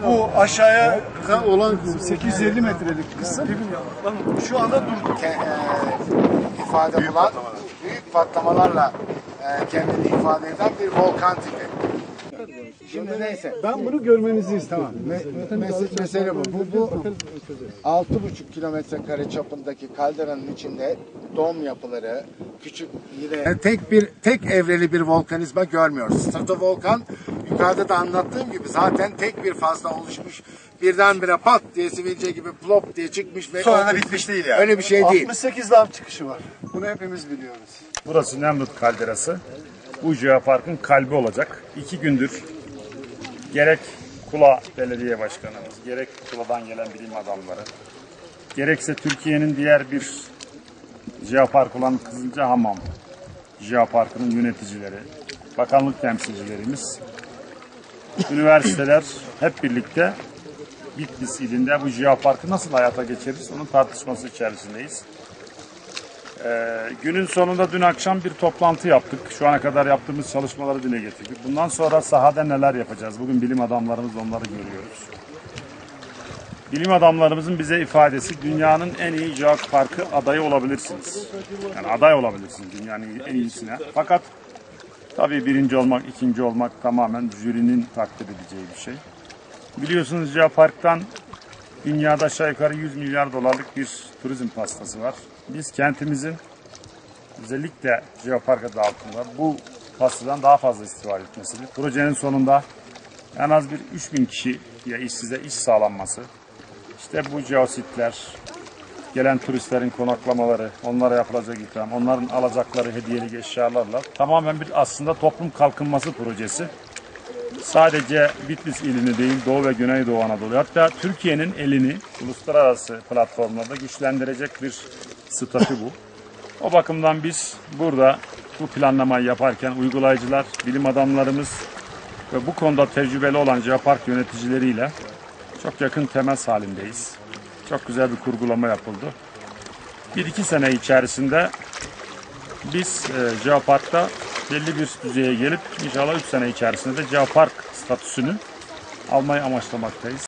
Bu aşağıya olan 850 metrelik kısım şu anda durdu. İfade bulan büyük patlamalarla kendini ifade eden bir volkan tipi. Şimdi neyse. Ben bunu görmenizi istiyorum. Mesele bu. Bu 6,5 kilometre kare çapındaki kalderanın içinde dom yapıları, küçük yine tek evreli bir volkanizma görmüyoruz. Stratovolkan yukarıda da anlattığım gibi zaten tek bir fazla oluşmuş, birdenbire pat diye sivilce gibi plop diye çıkmış ve Sonra da bitmiş değil yani. Öyle bir şey değil. 68 lav çıkışı var. Bunu hepimiz biliyoruz. Burası Nemrut Kalderası. Bu jeoparkın kalbi olacak. 2 gündür gerek Kula Belediye Başkanımız, gerek Kula'dan gelen bilim adamları, gerekse Türkiye'nin diğer bir jeopark olan Kızılcahamam Jeoparkı'nın yöneticileri, bakanlık temsilcilerimiz, üniversiteler hep birlikte Bitlis ilinde bu jeoparkı nasıl hayata geçiririz onun tartışması içerisindeyiz. Günün sonunda dün akşam bir toplantı yaptık. Şu ana kadar yaptığımız çalışmaları dile getirdik. Bundan sonra sahada neler yapacağız? Bugün bilim adamlarımız onları görüyoruz. Bilim adamlarımızın bize ifadesi dünyanın en iyi jeoparkı adayı olabilirsiniz. Yani aday olabilirsiniz dünyanın en iyisine. Fakat tabii birinci olmak, ikinci olmak tamamen jürinin takdir edeceği bir şey. Biliyorsunuz jeoparktan dünyada aşağı yukarı 100 milyar dolarlık bir turizm pastası var. Biz kentimizin özellikle jeopark adı altında bu pastadan daha fazla istifade etmesini, projenin sonunda en az bir 3000 kişiye size iş sağlanması, işte bu jeositler, gelen turistlerin konaklamaları, onlara yapılacak ikram, onların alacakları hediyelik eşyalarla tamamen bir aslında toplum kalkınması projesi. Sadece Bitlis ilini değil, Doğu ve Güneydoğu Anadolu, hatta Türkiye'nin elini uluslararası platformlarda güçlendirecek bir statü bu. O bakımdan biz burada bu planlamayı yaparken uygulayıcılar, bilim adamlarımız ve bu konuda tecrübeli olan jeopark yöneticileriyle çok yakın temas halindeyiz. Çok güzel bir kurgulama yapıldı. 1-2 sene içerisinde biz jeoparkta belli bir düzeye gelip inşallah 3 sene içerisinde de jeopark statüsünü almayı amaçlamaktayız.